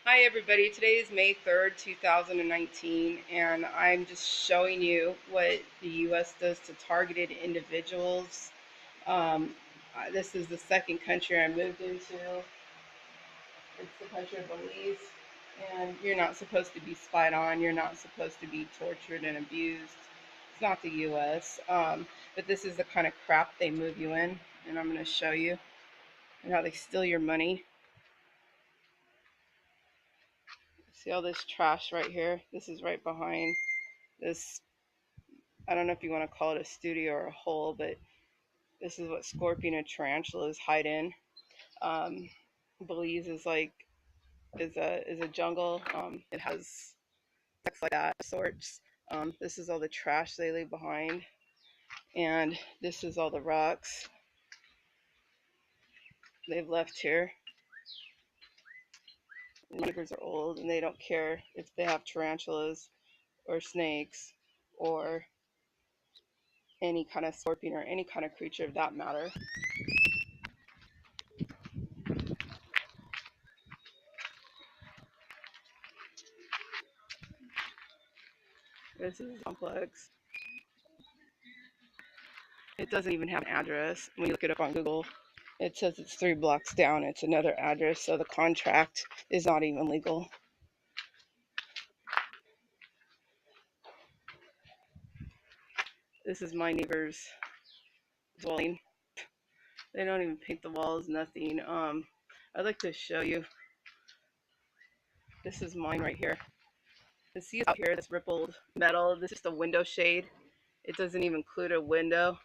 Hi everybody, today is May 3rd, 2019, and I'm just showing you what the U.S. does to targeted individuals. This is the second country I moved into. It's the country of Belize, and you're not supposed to be spied on. You're not supposed to be tortured and abused. It's not the U.S., but this is the kind of crap they move you in, and I'm going to show you and how they steal your money. See all this trash right here? This is right behind this. I don't know if you want to call it a studio or a hole, but this is what scorpion and tarantulas hide in. Belize is a jungle. It has sex like that sorts. This is all the trash they leave behind, and this is all the rocks they've left here. The neighbors are old, and they don't care if they have tarantulas or snakes or any kind of scorpion or any kind of creature of that matter. This is a complex. It doesn't even have an address. When you look it up on Google, it says it's 3 blocks down. It's another address, so the contract is not even legal. This is my neighbor's dwelling. They don't even paint the walls, nothing. I'd like to show you. This is mine right here. You see out here, this rippled metal. This is the window shade. It doesn't even include a window.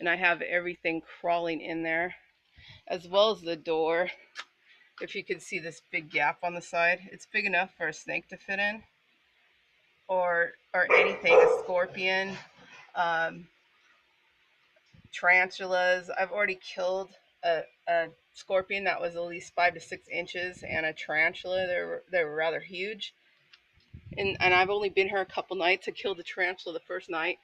And I have everything crawling in there, as well as the door. If you can see this big gap on the side, it's big enough for a snake to fit in, or anything, a scorpion, tarantulas. I've already killed a scorpion that was at least 5 to 6 inches, and a tarantula. They were rather huge, and I've only been here a couple nights. I killed the tarantula the first night.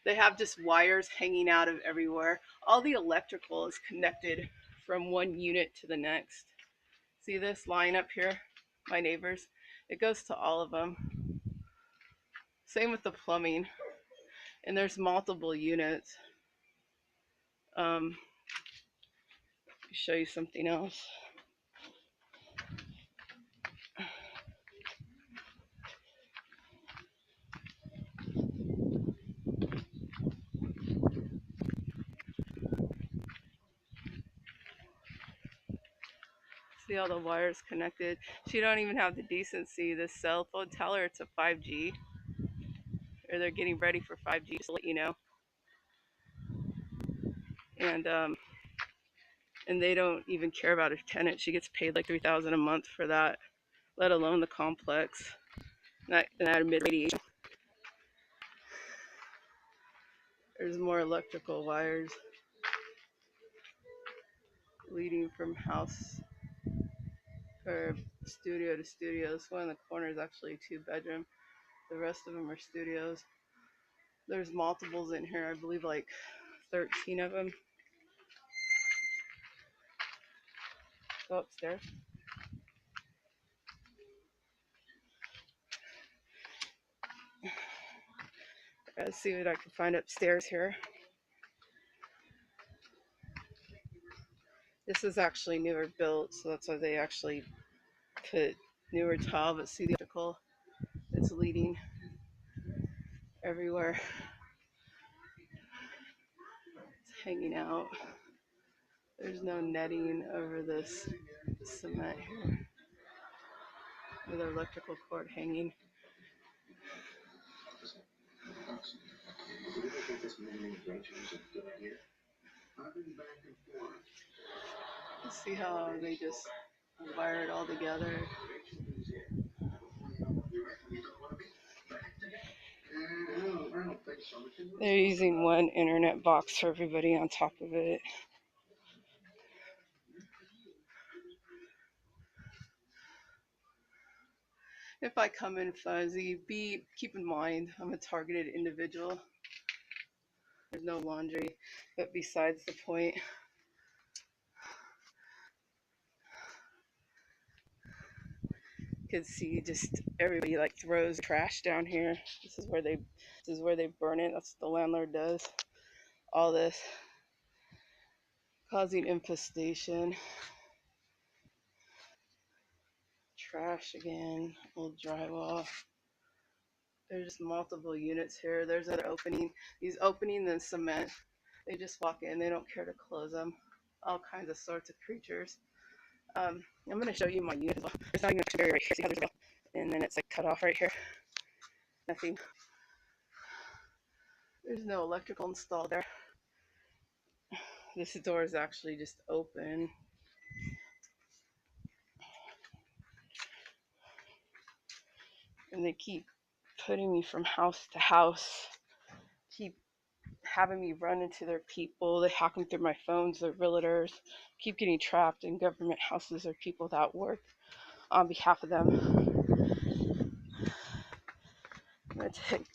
They have just wires hanging out of everywhere. All the electrical is connected from one unit to the next. See this line up here? My neighbors. It goes to all of them. Same with the plumbing. And there's multiple units. Show you something else. See all the wires connected. She don't even have the decency. This cell phone, tell her it's a 5G. Or they're getting ready for 5G, just to let you know. And they don't even care about her tenant. She gets paid like $3,000 a month for that, let alone the complex. And that emit radiation. There's more electrical wires leading from house or studio to studio. This one in the corner is actually a 2-bedroom. The rest of them are studios. There's multiples in here, I believe like 13 of them. Go upstairs. Let's see what I can find upstairs here. This is actually newer built, so that's why they actually put newer tile, but see the electrical, it's leading everywhere. It's hanging out. There's no netting over this cement here with the electrical cord hanging. See how they just wire it all together. They're using one internet box for everybody on top of it. If I come in fuzzy, keep in mind I'm a targeted individual. There's no laundry, but besides the point. You can see just everybody like throws trash down here. This is where they burn it. That's what the landlord does. All this causing infestation. Trash again, old drywall. There's just multiple units here. There's another opening. These openings in cement, they just walk in. They don't care to close them. All kinds of sorts of creatures. I'm going to show you my unit as well. There's not even a barrier right here. See how there's a bell? And then it's like cut off right here. Nothing. There's no electrical installed there. This door is actually just open. And they keep putting me from house to house. Keep having me run into their people. They hack them through my phones. They're realtors. Keep getting trapped in government houses or people that work on behalf of them. I'm going to take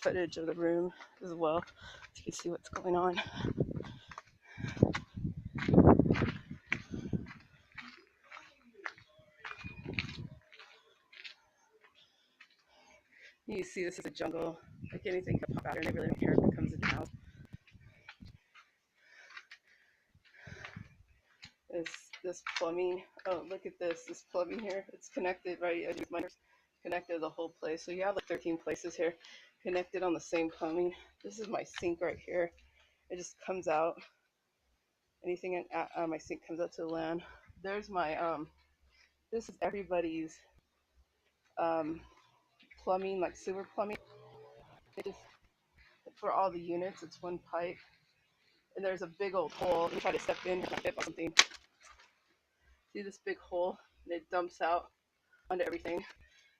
footage of the room as well so you can see what's going on. You see this is a jungle. Like anything can pop out here and they really don't care if it comes in the house. This plumbing. Oh, look at this. This plumbing here. It's connected, right? I use miners. Connected the whole place. So you have like 13 places here connected on the same plumbing. This is my sink right here. It just comes out. Anything on my sink comes out to the land. There's my this is everybody's plumbing, like sewer plumbing. It just for all the units, it's one pipe. And there's a big old hole. You try to step in and fit on something. See this big hole? And it dumps out onto everything.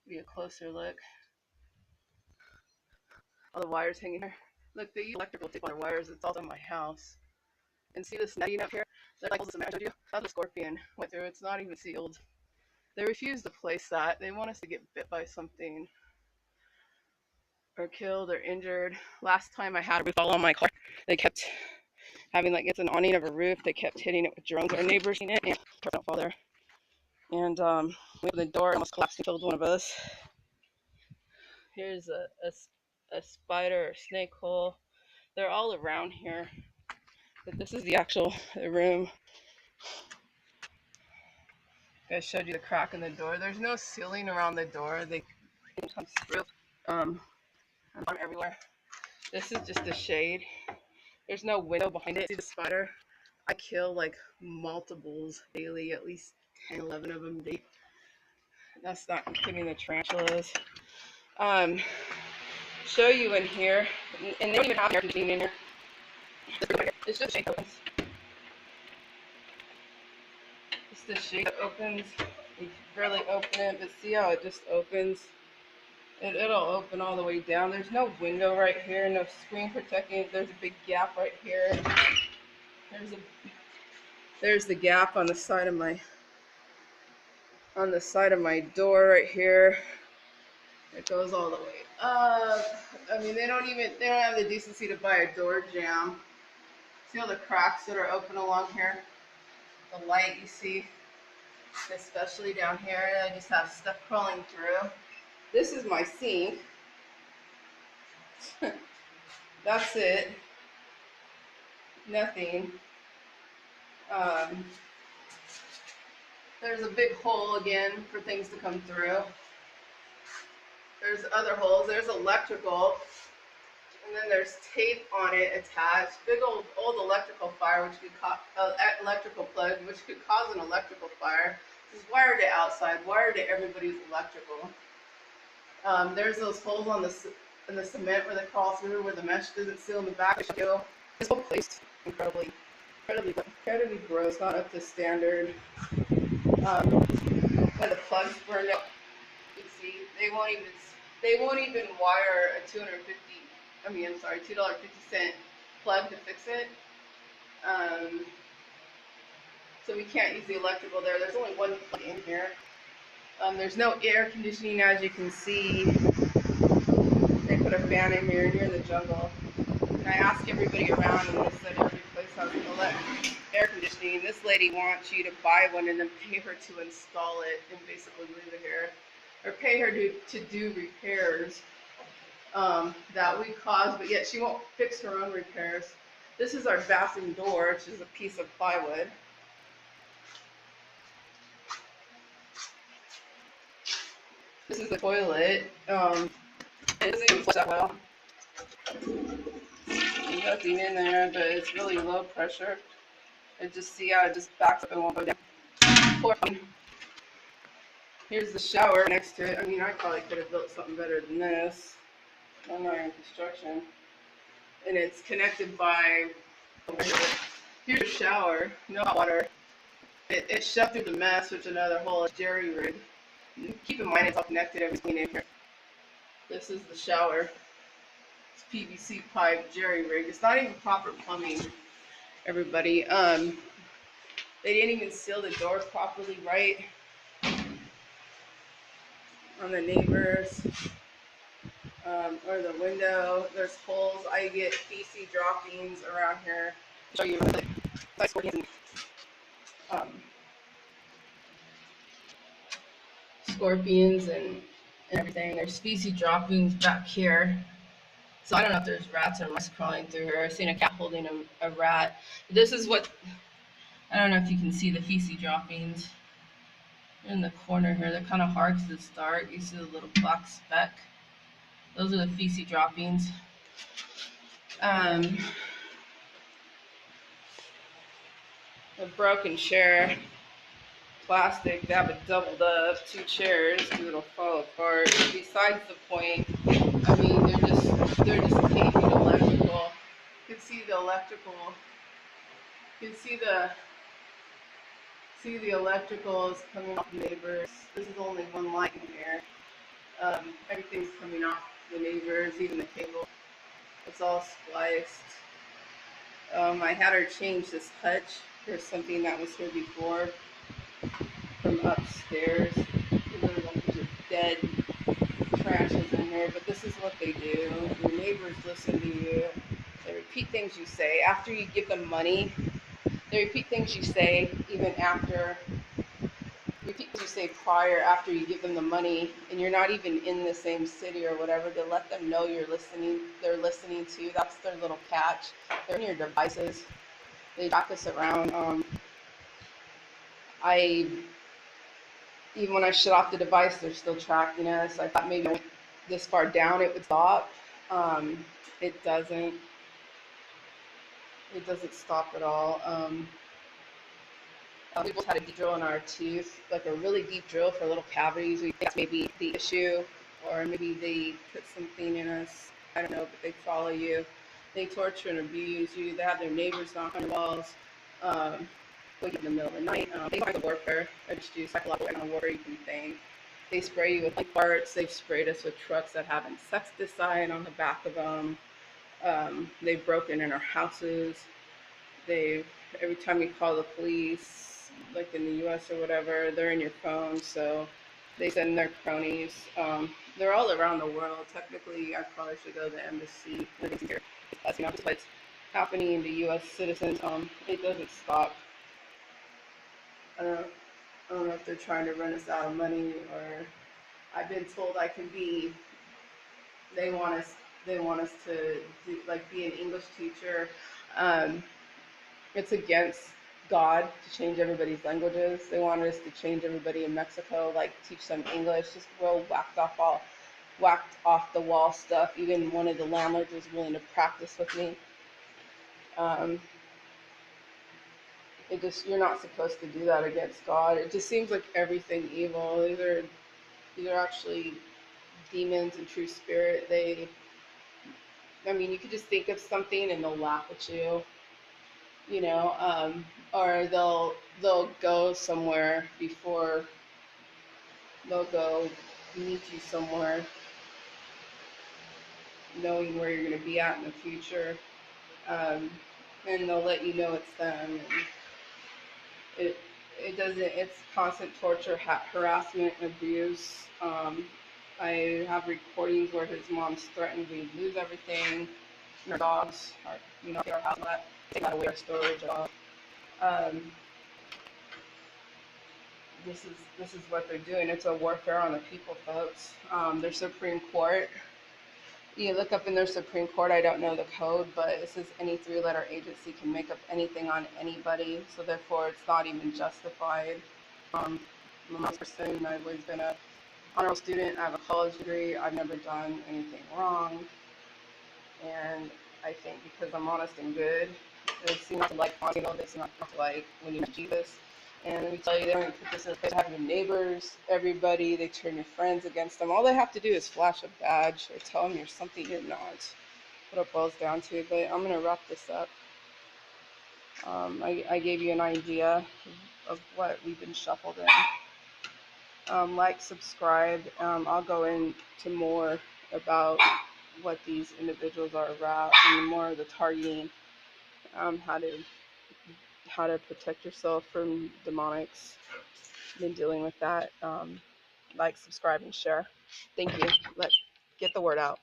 Give you a closer look. All the wires hanging here. Look, they use electrical tape on their wires. It's all in my house. And see this netting up here? That like cement I showed you? That's a scorpion went through. It's not even sealed. They refuse to place that. They want us to get bit by something or killed or injured. Last time I had a roof fall on my car, they kept having like it's an awning of a roof. They kept hitting it with drones. Our neighbors seen it and don't fall there. And we opened the door, almost collapsed and killed one of us. Here's a spider or snake hole. They're all around here, but this is the actual room. I showed you the crack in the door. There's no ceiling around the door. They come through. I'm everywhere. This is just a shade. There's no window behind it. See the spider? I kill like multiples daily, at least 10, 11 of them daily. That's not including the tarantulas. Show you in here, and they don't even have air conditioning in here. It's just shade opens. It's the shade that opens. You barely open it, but see how it just opens? It'll open all the way down. There's no window right here, no screen protecting it. There's a big gap right here. There's the gap on the side of my door right here. It goes all the way up. I mean, they don't have the decency to buy a door jamb. See all the cracks that are open along here? The light you see, especially down here. I just have stuff crawling through. This is my sink. That's it. Nothing. There's a big hole again for things to come through. There's other holes. There's electrical. And then there's tape on it attached. Big old electrical fire, which could cause electrical plug, which could cause an electrical fire. This is wired to outside, wired to everybody's electrical. There's those holes in the cement where they crawl through, where the mesh doesn't seal in the back. This whole place is incredibly gross, not up to standard. When the plugs burned out, you can see they won't even wire a $2.50 plug to fix it. So we can't use the electrical there. There's only one plug in here. There's no air conditioning, as you can see. They put a fan in here, and you're in the jungle. And I asked everybody around, and they said every place has air conditioning. This lady wants you to buy one and then pay her to install it and basically leave it here, or pay her to do repairs that we caused, but yet she won't fix her own repairs. This is our bathroom door, which is a piece of plywood. This is the toilet. It doesn't even flush that well. There's nothing in there, but it's really low pressure. And just see how it just backs up and won't go down. Here's the shower next to it. I mean, I probably could have built something better than this. I'm not in construction. And it's connected by, here's a shower, no hot water. It's shoved through the mess, which is another whole jerry rig. Keep in mind it's all connected, everything in here. This is the shower. It's PVC pipe, jerry rig. It's not even proper plumbing, everybody. They didn't even seal the door properly right on the neighbors. Or the window. There's holes. I get feces droppings around here. I'll show you like scorpions and everything. There's feces droppings back here. So I don't know if there's rats or mice crawling through here. I've seen a cat holding a rat. This is what, I don't know if you can see the feces droppings. They're in the corner here. They're kind of hard because it's dark. You see the little black speck. Those are the feces droppings. A broken chair, plastic. They have it doubled up. 2 chairs because it'll fall apart. Besides the point, I mean, they're just taping electrical. You can see the electrical. You can see the electricals coming off the neighbors. This is only one light in here. Everything's coming off the neighbors, even the cable. It's all spliced. I had her change this hutch for something that was here before from upstairs. There's a bunch of dead tarantulas in here, but this is what they do. Your neighbors listen to you. They repeat things you say. After you give them money, they repeat things you say even after. Repeat what you say prior, after you give them the money, and you're not even in the same city or whatever, to let them know you're listening. They're listening to you. That's their little catch. They're in your devices. They track us around. Even when I shut off the device, they're still tracking us. I thought maybe this far down it would stop. It doesn't. It doesn't stop at all. People had a deep drill in our tooth, like a really deep drill for little cavities. We think that's maybe the issue, or maybe they put something in us. I don't know, but they follow you. They torture and abuse you. They have their neighbors knock on your walls. Wake up in the middle of the night. They find the warfare. I just do psychological kind of warfare you can think. They spray you with like farts. They've sprayed us with trucks that have insecticide on the back of them. They've broken in our houses. Every time you call the police, like in the US or whatever, they're in your phone, so they send their cronies. They're all around the world. Technically, I probably should go to the embassy. That's not just what's happening to US citizens. It doesn't stop. I don't know if they're trying to run us out of money, or I've been told I can be. They want us to do, like, be an English teacher. It's against God to change everybody's languages. They want us to change everybody in Mexico, like teach them English, just real whacked off the wall stuff. Even one of the landlords was willing to practice with me. You're not supposed to do that against God. It just seems like everything evil. These are actually demons and true spirit. You could just think of something and they'll laugh at you. Or they'll go somewhere before they'll go meet you somewhere, knowing where you're going to be at in the future, and they'll let you know it's them. And it's constant torture, harassment, and abuse. I have recordings where his mom's threatened we'd lose everything, our dogs, get our house, all that. take that away our storage off. Um, this is what they're doing. It's a warfare on the people, folks. Their Supreme Court. You look up in their Supreme Court. I don't know the code, but it says any three-letter agency can make up anything on anybody. So therefore, it's not even justified. I'm a person. I've always been a honor student. I have a college degree. I've never done anything wrong, and I think because I'm honest and good, they seem not to like they seem not to like when you meet Jesus. And let me tell you, they don't put this in the place of having your neighbors, everybody, they turn your friends against them. All they have to do is flash a badge or tell them you're something you're not. What it boils down to. But I'm going to wrap this up. I gave you an idea of what we've been shuffled in. Like, subscribe. I'll go into more about what these individuals are about and more of the targeting, how to protect yourself from demonics. Been dealing with that. Like, subscribe, and share. Thank you. Get the word out.